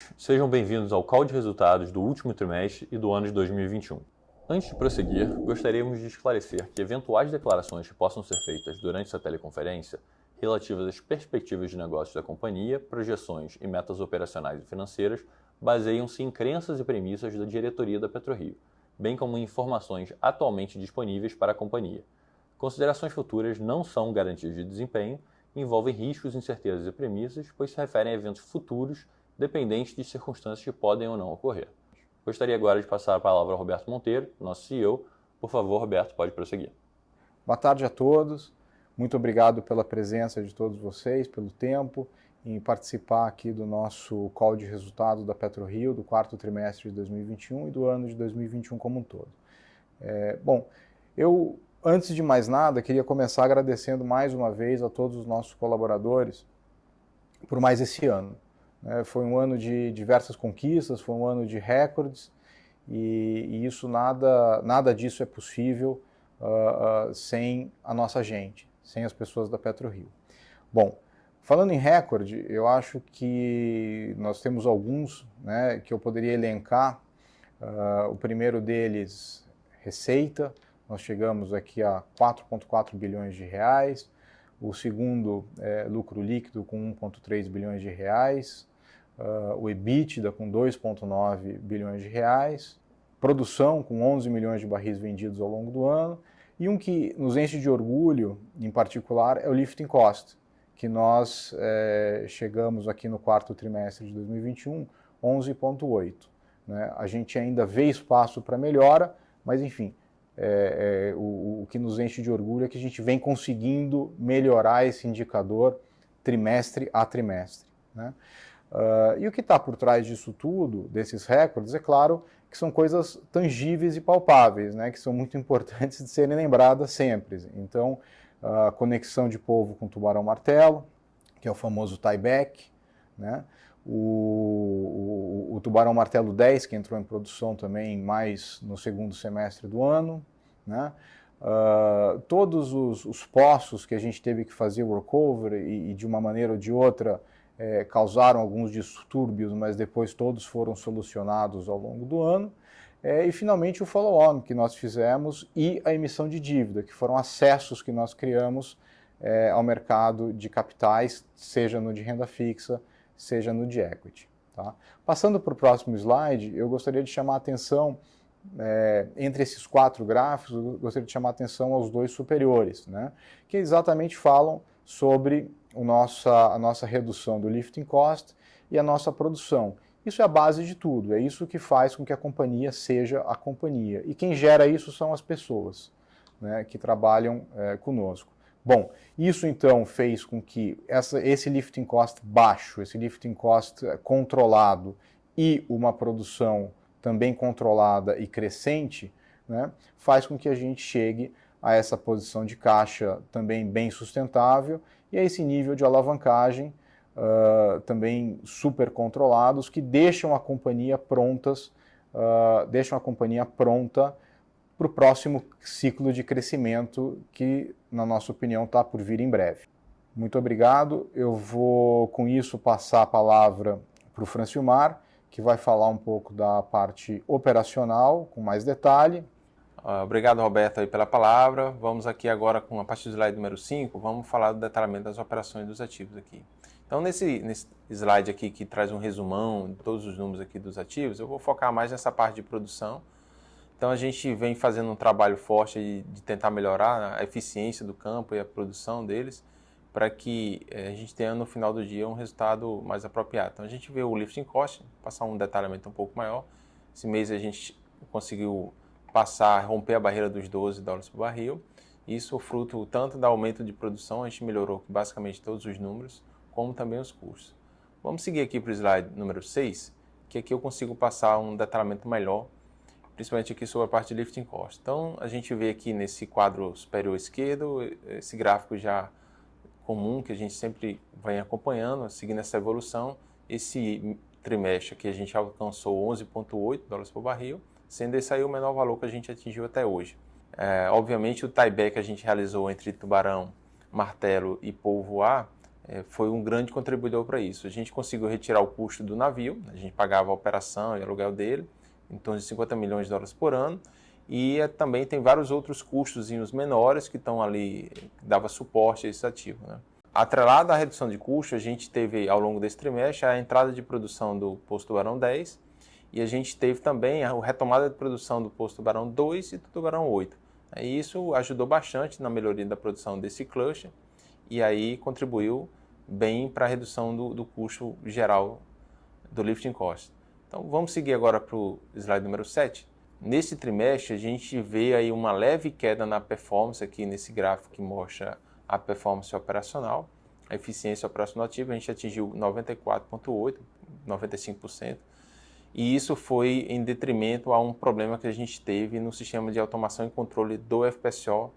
todos, sejam bem-vindos ao call de resultados do último trimestre e do ano de 2021. Antes de prosseguir, gostaríamos de esclarecer que eventuais declarações que possam ser feitas durante essa teleconferência relativas às perspectivas de negócios da companhia, projeções e metas operacionais e financeiras baseiam-se em crenças e premissas da diretoria da PetroRio, bem como em informações atualmente disponíveis para a companhia. Considerações futuras não são garantias de desempenho, envolvem riscos, incertezas e premissas, pois se referem a eventos futuros dependentes de circunstâncias que podem ou não ocorrer. Gostaria agora de passar a palavra ao Roberto Monteiro, nosso CEO. Por favor, Roberto, pode prosseguir. Boa tarde a todos. Muito obrigado pela presença de todos vocês, pelo tempo, em participar aqui do nosso call de resultados da PetroRio, do quarto trimestre de 2021 e do ano de 2021 como um todo. Eu, antes de mais nada, queria começar agradecendo mais uma vez a todos os nossos colaboradores por mais esse ano. Foi um ano de diversas conquistas, foi um ano de recordes e isso nada disso é possível sem a nossa gente, sem as pessoas da PetroRio. Bom, falando em recorde, eu acho que nós temos alguns, que eu poderia elencar. O primeiro deles, receita, nós chegamos aqui a 4,4 bilhões de reais. O segundo, lucro líquido com 1,3 bilhões de reais. O EBITDA com 2,9 bilhões de reais. Produção com 11 milhões de barris vendidos ao longo do ano. E um que nos enche de orgulho, em particular, é o lifting cost, que nós chegamos aqui no quarto trimestre de 2021, 11,8. A gente ainda vê espaço para melhora, mas enfim, o que nos enche de orgulho é que a gente vem conseguindo melhorar esse indicador trimestre a trimestre. E o que está por trás disso tudo, desses recordes, é claro que são coisas tangíveis e palpáveis, que são muito importantes de serem lembradas sempre. Então, a conexão de polvo com tubarão-martelo, que é o famoso tieback, o tubarão-martelo 10, que entrou em produção também mais no segundo semestre do ano, todos os poços que a gente teve que fazer workover e de uma maneira ou de outra causaram alguns distúrbios, mas depois todos foram solucionados ao longo do ano. E finalmente o follow-on que nós fizemos e a emissão de dívida, que foram acessos que nós criamos ao mercado de capitais, seja no de renda fixa, seja no de equity. Tá? Passando para o próximo slide, eu gostaria de chamar a atenção, entre esses quatro gráficos, eu gostaria de chamar a atenção aos dois superiores, que exatamente falam sobre a nossa redução do lifting cost e a nossa produção. Isso é a base de tudo, é isso que faz com que a companhia seja a companhia. E quem gera isso são as pessoas que trabalham conosco. Bom, isso então fez com que esse lifting cost baixo, esse lifting cost controlado e uma produção também controlada e crescente, faz com que a gente chegue a essa posição de caixa também bem sustentável e a esse nível de alavancagem também super controlados, que deixam a companhia pronta para o próximo ciclo de crescimento que, na nossa opinião, está por vir em breve. Muito obrigado. Eu vou, com isso, passar a palavra para o Francilmar, que vai falar um pouco da parte operacional, com mais detalhe. Obrigado, Roberto, aí pela palavra. Vamos aqui agora com a parte do slide número 5, vamos falar do detalhamento das operações dos ativos aqui. Então, nesse slide aqui, que traz um resumão de todos os números aqui dos ativos, eu vou focar mais nessa parte de produção. Então, a gente vem fazendo um trabalho forte de tentar melhorar a eficiência do campo e a produção deles, para que a gente tenha, no final do dia, um resultado mais apropriado. Então, a gente vê o lifting cost, passar um detalhamento um pouco maior. Esse mês a gente conseguiu romper a barreira dos $12 por barril. Isso fruto tanto do aumento de produção, a gente melhorou basicamente todos os números, como também os custos. Vamos seguir aqui para o slide número 6, que aqui eu consigo passar um detalhamento melhor, principalmente aqui sobre a parte de lifting cost. Então, a gente vê aqui nesse quadro superior esquerdo, esse gráfico já comum, que a gente sempre vem acompanhando, seguindo essa evolução. Esse trimestre aqui a gente alcançou $11,8 por barril, sendo esse aí o menor valor que a gente atingiu até hoje. Obviamente, o tieback que a gente realizou entre tubarão, martelo e polvo A foi um grande contribuidor para isso. A gente conseguiu retirar o custo do navio, a gente pagava a operação e aluguel dele, em torno de 50 milhões de dólares por ano, e também tem vários outros custozinhos menores que estão ali, que dava suporte a esse ativo, né? Atrelado à redução de custo, a gente teve ao longo desse trimestre a entrada de produção do Poço Tubarão 10 e a gente teve também a retomada de produção do Poço Tubarão 2 e do Tubarão 8. E isso ajudou bastante na melhoria da produção desse cluster e aí contribuiu bem para a redução do custo geral do lifting cost. Então vamos seguir agora para o slide número 7. Nesse trimestre a gente vê aí uma leve queda na performance aqui nesse gráfico que mostra a performance operacional, a eficiência operacional ativa, a gente atingiu 94,8%, 95%, e isso foi em detrimento a um problema que a gente teve no sistema de automação e controle do FPSO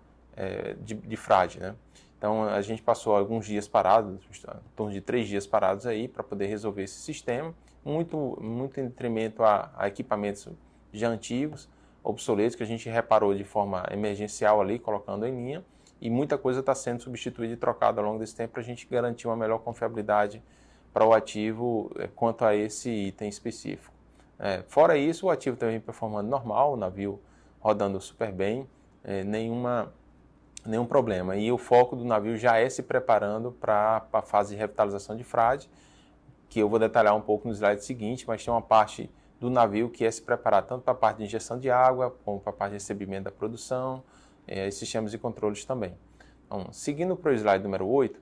de Frade, né? Então a gente passou alguns dias parados, em torno de 3 dias parados aí para poder resolver esse sistema, muito em detrimento a equipamentos já antigos, obsoletos, que a gente reparou de forma emergencial ali, colocando em linha, e muita coisa está sendo substituída e trocada ao longo desse tempo para a gente garantir uma melhor confiabilidade para o ativo quanto a esse item específico. Fora isso, o ativo também performando normal, o navio rodando super bem, nenhum problema. E o foco do navio já é se preparando para a fase de revitalização de Frade, que eu vou detalhar um pouco no slide seguinte, mas tem uma parte do navio que é se preparar tanto para a parte de injeção de água, como para a parte de recebimento da produção, e sistemas de controles também. Então, seguindo para o slide número 8,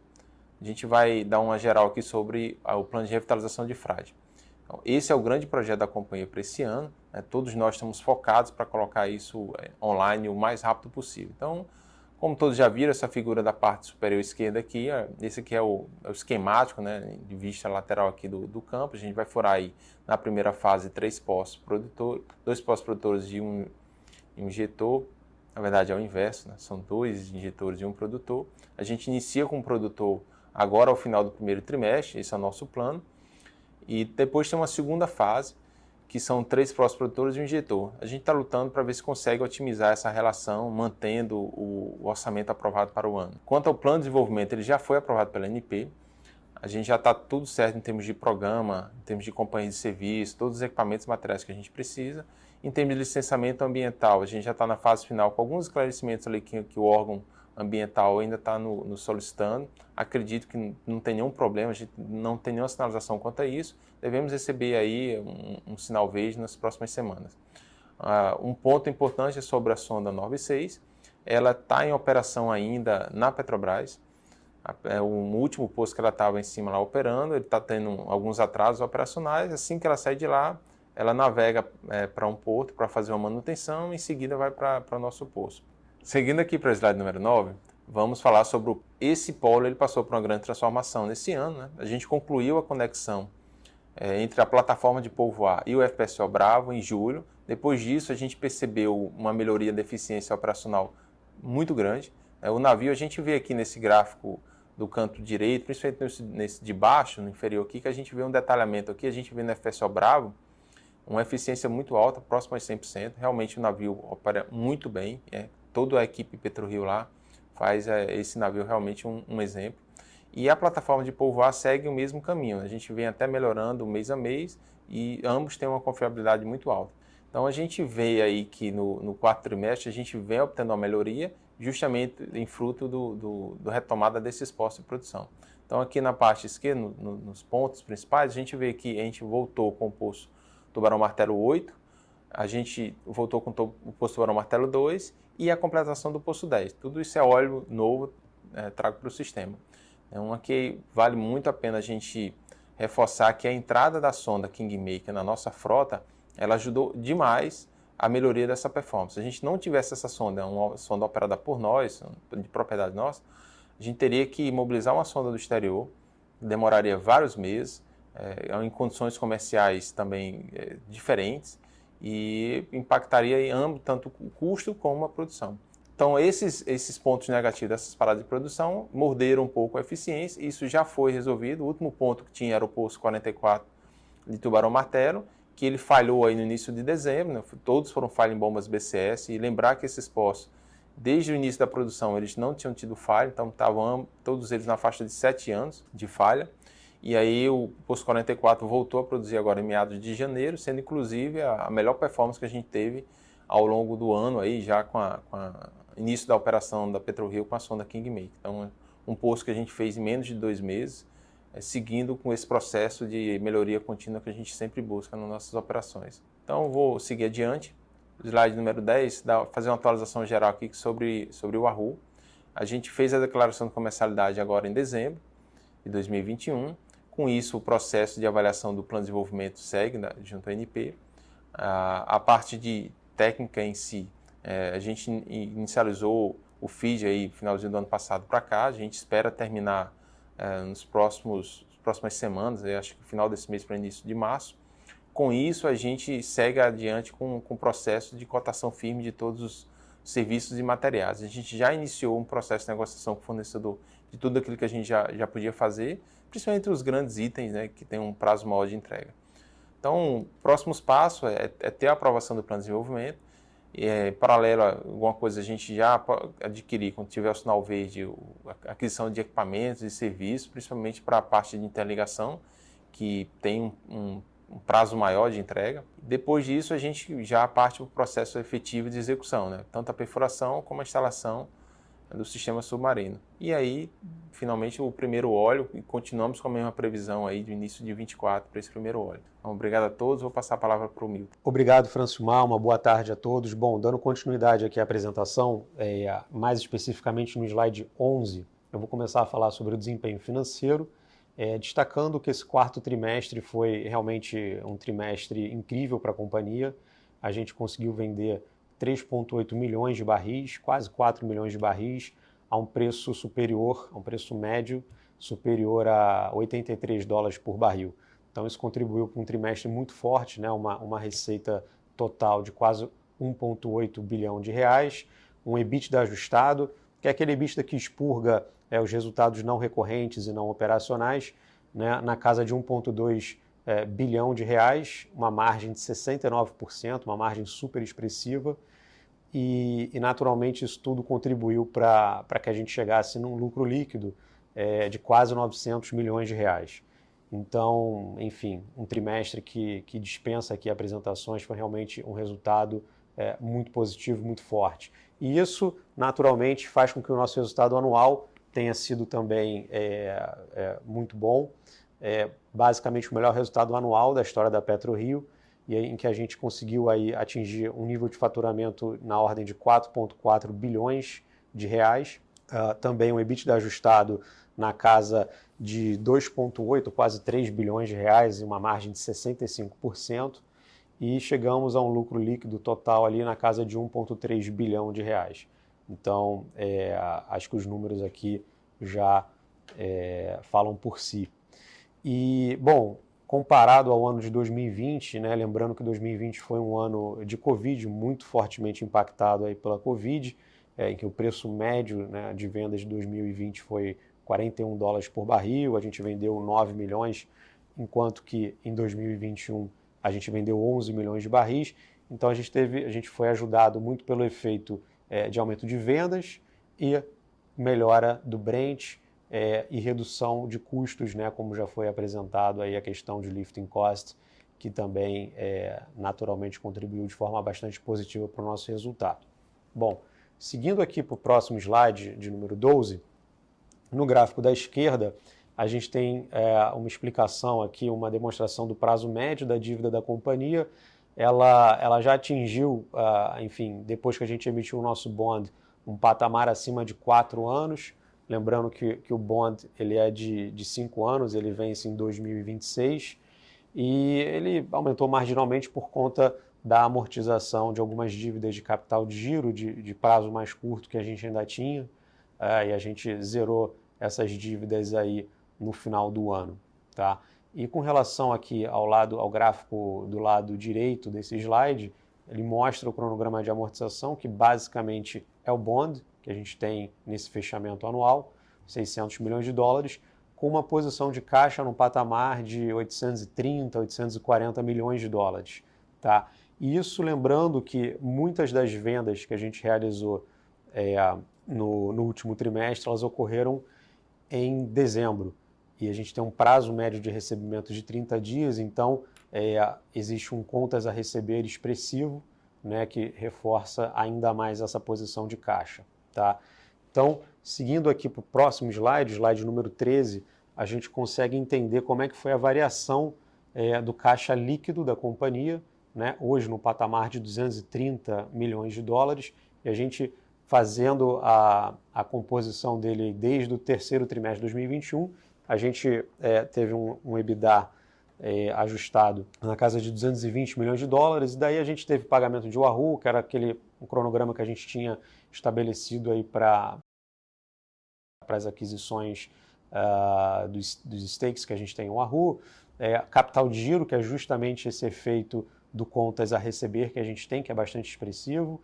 a gente vai dar uma geral aqui sobre o plano de revitalização de Frade. Então, esse é o grande projeto da companhia para esse ano, né? Todos nós estamos focados para colocar isso online o mais rápido possível. Então, como todos já viram, essa figura da parte superior esquerda aqui, esse aqui é o esquemático, né, de vista lateral aqui do campo. A gente vai furar aí, na primeira fase, 2 pós-produtores e um injetor. Na verdade é o inverso, né? São 2 injetores e um produtor. A gente inicia com o produtor agora ao final do primeiro trimestre, esse é o nosso plano. E depois tem uma segunda fase, que são 3 pós-produtores e um injetor. A gente está lutando para ver se consegue otimizar essa relação, mantendo o orçamento aprovado para o ano. Quanto ao plano de desenvolvimento, ele já foi aprovado pela ANP. A gente já está tudo certo em termos de programa, em termos de companhia de serviço, todos os equipamentos e materiais que a gente precisa. Em termos de licenciamento ambiental, a gente já está na fase final com alguns esclarecimentos ali que o órgão ambiental ainda está nos solicitando. Acredito que não tem nenhum problema, a gente não tem nenhuma sinalização quanto a isso. Devemos receber aí um sinal verde nas próximas semanas. Um ponto importante é sobre a sonda 96. Ela está em operação ainda na Petrobras. O último posto que ela estava em cima lá operando, ele está tendo alguns atrasos operacionais. Assim que ela sai de lá, ela navega para um porto para fazer uma manutenção e em seguida vai para o nosso posto. Seguindo aqui para o slide número 9, vamos falar sobre esse polo. Ele passou por uma grande transformação nesse ano, né? A gente concluiu a conexão entre a plataforma de povoar e o FPSO Bravo em julho. Depois disso, a gente percebeu uma melhoria da eficiência operacional muito grande. O navio, a gente vê aqui nesse gráfico do canto direito, principalmente nesse de baixo, no inferior aqui, que a gente vê um detalhamento aqui, a gente vê no FPSO Bravo uma eficiência muito alta, próxima a 100%. Realmente o navio opera muito bem, toda a equipe PetroRio lá faz esse navio realmente um exemplo. E a plataforma de povoar segue o mesmo caminho, a gente vem até melhorando mês a mês e ambos têm uma confiabilidade muito alta. Então a gente vê aí que no quarto trimestre a gente vem obtendo uma melhoria justamente em fruto do retomada desses postos de produção. Então aqui na parte esquerda, nos pontos principais, a gente vê que a gente voltou com o poço Tubarão Martelo 8, a gente voltou com o poço Tubarão Martelo 2 e a completação do poço 10. Tudo isso é óleo novo, trago para o sistema. Então aqui vale muito a pena a gente reforçar que a entrada da sonda Kingmaker na nossa frota, ela ajudou demais a melhoria dessa performance. Se a gente não tivesse essa sonda, uma sonda operada por nós, de propriedade nossa, a gente teria que mobilizar uma sonda do exterior, demoraria vários meses, em condições comerciais também diferentes, e impactaria em ambos, tanto o custo como a produção. Então, esses pontos negativos dessas paradas de produção morderam um pouco a eficiência, isso já foi resolvido. O último ponto que tinha era o poço 44 de Tubarão Martelo, que ele falhou aí no início de dezembro, né? Todos foram falhas em bombas BCS, e lembrar que esses postos Desde o início da produção eles não tinham tido falha, então estavam todos eles na faixa de 7 anos de falha. E aí o Poço 44 voltou a produzir agora em meados de janeiro, sendo inclusive a melhor performance que a gente teve ao longo do ano, aí, já com o início da operação da PetroRio com a sonda Kingmaker. Então, um poço que a gente fez em menos de 2 meses, seguindo com esse processo de melhoria contínua que a gente sempre busca nas nossas operações. Então, vou seguir adiante. Slide número 10, fazer uma atualização geral aqui sobre o Wahoo. A gente fez a declaração de comercialidade agora em dezembro de 2021. Com isso, o processo de avaliação do plano de desenvolvimento segue junto à ANP. A parte de técnica em si, a gente inicializou o FEED aí finalzinho do ano passado para cá. A gente espera terminar nas próximas semanas, acho que no final desse mês para início de março. Com isso, a gente segue adiante com o processo de cotação firme de todos os serviços e materiais. A gente já iniciou um processo de negociação com o fornecedor de tudo aquilo que a gente já podia fazer, principalmente os grandes itens, né, que tem um prazo maior de entrega. Então, próximos passos é ter a aprovação do plano de desenvolvimento. Paralelo a alguma coisa a gente já adquirir, quando tiver o sinal verde, a aquisição de equipamentos e serviços, principalmente para a parte de interligação, que tem um prazo maior de entrega. Depois disso, a gente já parte para o processo efetivo de execução, né? Tanto a perfuração como a instalação do sistema submarino. E aí, finalmente, o primeiro óleo, e continuamos com a mesma previsão aí do início de 24 para esse primeiro óleo. Então, obrigado a todos, vou passar a palavra para o Milton. Obrigado, Francilmar, uma boa tarde a todos. Bom, dando continuidade aqui à apresentação, mais especificamente no slide 11, eu vou começar a falar sobre o desempenho financeiro, destacando que esse quarto trimestre foi realmente um trimestre incrível para a companhia. A gente conseguiu vender 3,8 milhões de barris, quase 4 milhões de barris, a um preço superior, a um preço médio superior a $83 por barril. Então isso contribuiu para um trimestre muito forte, né? uma receita total de quase 1,8 bilhão de reais, um EBITDA ajustado, que é aquele EBITDA que expurga os resultados não recorrentes e não operacionais, né? Na casa de 1,2 bilhão de reais, uma margem de 69%, uma margem super expressiva, e naturalmente isso tudo contribuiu para que a gente chegasse num lucro líquido de quase 900 milhões de reais. Então, enfim, um trimestre que dispensa aqui apresentações, foi realmente um resultado muito positivo, muito forte. E isso, naturalmente, faz com que o nosso resultado anual tenha sido também muito bom. Basicamente o melhor resultado anual da história da PetroRio, e em que a gente conseguiu aí atingir um nível de faturamento na ordem de 4,4 bilhões de reais. Também um EBITDA ajustado na casa de 2,8, quase 3 bilhões de reais, e uma margem de 65%. E chegamos a um lucro líquido total ali na casa de 1,3 bilhão de reais. Então, acho que os números aqui já falam por si. E, bom, comparado ao ano de 2020, né, lembrando que 2020 foi um ano de Covid, muito fortemente impactado aí pela Covid, em que o preço médio, né, de vendas de 2020 foi $41 por barril, a gente vendeu 9 milhões, enquanto que em 2021 a gente vendeu 11 milhões de barris. Então a gente foi ajudado muito pelo efeito de aumento de vendas e melhora do Brent e redução de custos, né, como já foi apresentado aí a questão de lifting cost, que também naturalmente contribuiu de forma bastante positiva para o nosso resultado. Bom, seguindo aqui para o próximo slide de número 12, no gráfico da esquerda, a gente tem uma explicação aqui, uma demonstração do prazo médio da dívida da companhia. Ela já atingiu, enfim, depois que a gente emitiu o nosso bond, um patamar acima de 4 anos. Lembrando que o bond ele é de 5 anos, ele vence em 2026, e ele aumentou marginalmente por conta da amortização de algumas dívidas de capital de giro, de prazo mais curto que a gente ainda tinha, e a gente zerou essas dívidas aí no final do ano, tá? E com relação aqui ao gráfico do lado direito desse slide, ele mostra o cronograma de amortização, que basicamente é o bond que a gente tem nesse fechamento anual, 600 milhões de dólares, com uma posição de caixa no patamar de 830, 840 milhões de dólares, tá? E isso lembrando que muitas das vendas que a gente realizou no último trimestre, elas ocorreram em dezembro. E a gente tem um prazo médio de recebimento de 30 dias, então existe um contas a receber expressivo, né, que reforça ainda mais essa posição de caixa. Tá? Então, seguindo aqui para o próximo slide número 13, a gente consegue entender como é que foi a variação do caixa líquido da companhia, né, hoje no patamar de 230 milhões de dólares, e a gente fazendo a composição dele desde o terceiro trimestre de 2021, a gente teve um EBITDA ajustado na casa de 220 milhões de dólares, e daí a gente teve pagamento de Wahoo, que era um cronograma que a gente tinha estabelecido aí para as aquisições dos stakes que a gente tem em Wahoo, capital de giro, que é justamente esse efeito do contas a receber que a gente tem, que é bastante expressivo,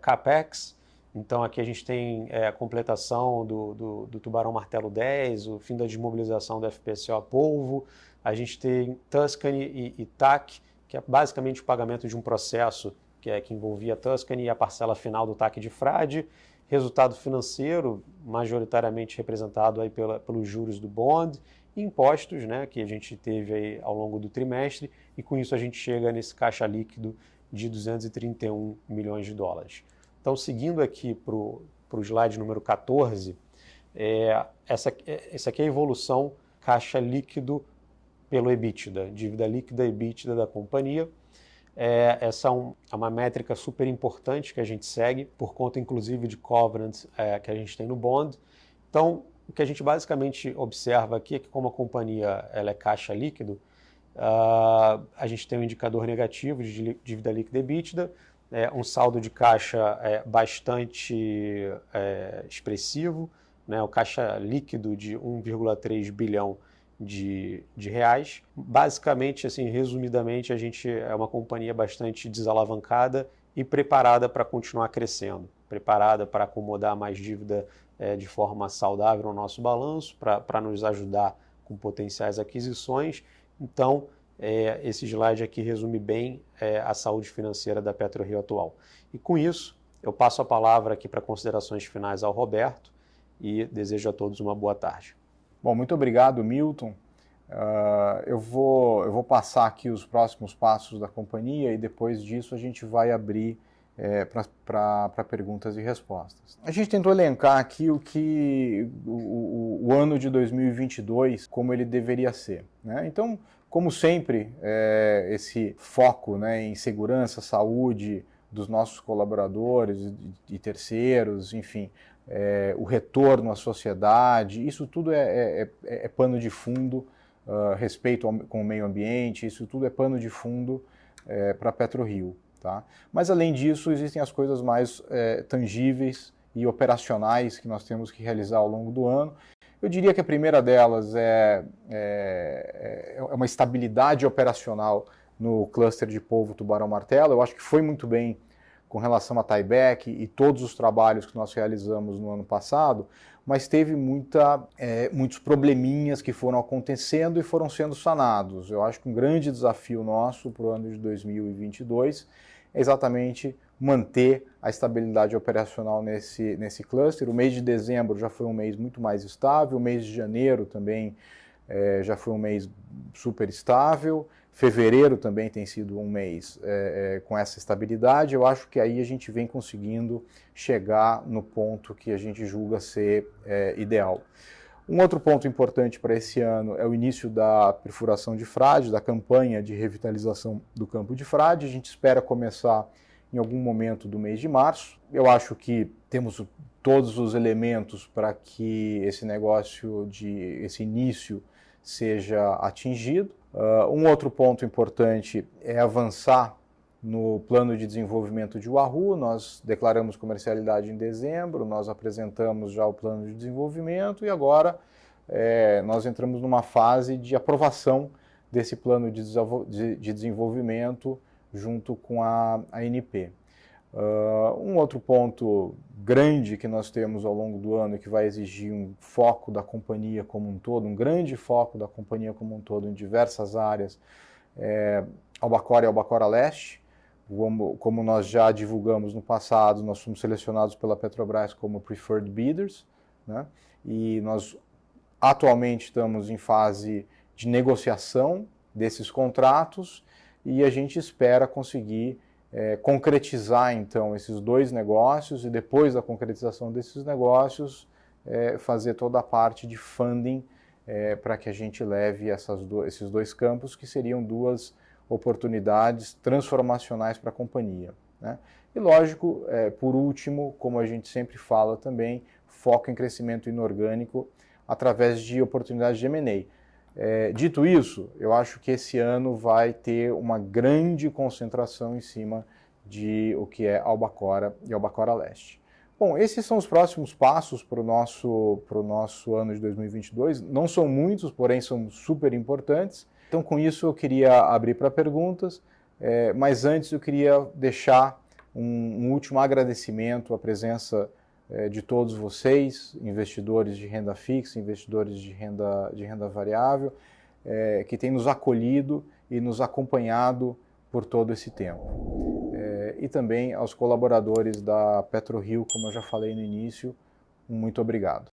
CAPEX. Então aqui a gente tem a completação do Tubarão Martelo 10, o fim da desmobilização do FPSO Polvo, a gente tem Tuscany e TAC, que é basicamente o pagamento de um processo que envolvia Tuscany e a parcela final do TAC de Frade, resultado financeiro majoritariamente representado aí pelos juros do bond, e impostos, né, que a gente teve aí ao longo do trimestre, e com isso a gente chega nesse caixa líquido de 231 milhões de dólares. Então, seguindo aqui para o slide número 14, essa aqui é a evolução caixa líquido pelo EBITDA, dívida líquida EBITDA da companhia. Essa é uma métrica super importante que a gente segue, por conta inclusive de covenants que a gente tem no bond. Então, o que a gente basicamente observa aqui é que como a companhia ela é caixa líquido, a gente tem um indicador negativo de dívida líquida EBITDA, um saldo de caixa bastante expressivo, né, o caixa líquido de 1,3 bilhão de reais. Basicamente, assim, resumidamente, a gente é uma companhia bastante desalavancada e preparada para continuar crescendo, preparada para acomodar mais dívida de forma saudável no nosso balanço, para nos ajudar com potenciais aquisições. Então, esse slide aqui resume bem a saúde financeira da PetroRio atual. E com isso, eu passo a palavra aqui para considerações finais ao Roberto e desejo a todos uma boa tarde. Bom, muito obrigado, Milton. Eu vou passar aqui os próximos passos da companhia e depois disso a gente vai abrir para perguntas e respostas. A gente tentou elencar aqui o ano de 2022, como ele deveria ser, né? Então, como sempre, esse foco, né, em segurança, saúde dos nossos colaboradores e terceiros, enfim, o retorno à sociedade, isso tudo é pano de fundo, respeito com o meio ambiente, isso tudo é pano de fundo para a PetroRio. Tá? Mas, além disso, existem as coisas mais tangíveis e operacionais que nós temos que realizar ao longo do ano. Eu diria que a primeira delas é uma estabilidade operacional no cluster de polvo Tubarão Martelo. Eu acho que foi muito bem com relação a tieback e todos os trabalhos que nós realizamos no ano passado, mas teve muitos probleminhas que foram acontecendo e foram sendo sanados. Eu acho que um grande desafio nosso para o ano de 2022 é exatamente manter a estabilidade operacional nesse cluster. O mês de dezembro já foi um mês muito mais estável, o mês de janeiro também já foi um mês super estável, fevereiro também tem sido um mês com essa estabilidade. Eu acho que aí a gente vem conseguindo chegar no ponto que a gente julga ser ideal. Um outro ponto importante para esse ano é o início da perfuração de Frade, da campanha de revitalização do campo de Frade. A gente espera começar em algum momento do mês de março. Eu acho que temos todos os elementos para que esse início seja atingido. Um outro ponto importante é avançar no plano de desenvolvimento de Wahoo. Nós declaramos comercialidade em dezembro, nós apresentamos já o plano de desenvolvimento e agora nós entramos numa fase de aprovação desse plano de desenvolvimento junto com a ANP. Um outro ponto grande que nós temos ao longo do ano e que vai exigir um foco da companhia como um todo, um grande foco da companhia como um todo em diversas áreas, Albacora e Albacora Leste. Como nós já divulgamos no passado, nós fomos selecionados pela Petrobras como Preferred Bidders, né? E nós atualmente estamos em fase de negociação desses contratos e a gente espera conseguir concretizar então esses 2 negócios e depois da concretização desses negócios fazer toda a parte de funding para que a gente leve esses 2 campos, que seriam 2 oportunidades transformacionais para a companhia, né? E lógico, por último, como a gente sempre fala também, foco em crescimento inorgânico através de oportunidades de M&A. Dito isso, eu acho que esse ano vai ter uma grande concentração em cima de o que é Albacora e Albacora Leste. Bom, esses são os próximos passos para o nosso ano de 2022. Não são muitos, porém são super importantes. Então, com isso, eu queria abrir para perguntas, mas antes eu queria deixar um último agradecimento à presença de todos vocês, investidores de renda fixa, investidores de renda variável, que têm nos acolhido e nos acompanhado por todo esse tempo. E também aos colaboradores da PetroRio, como eu já falei no início, muito obrigado.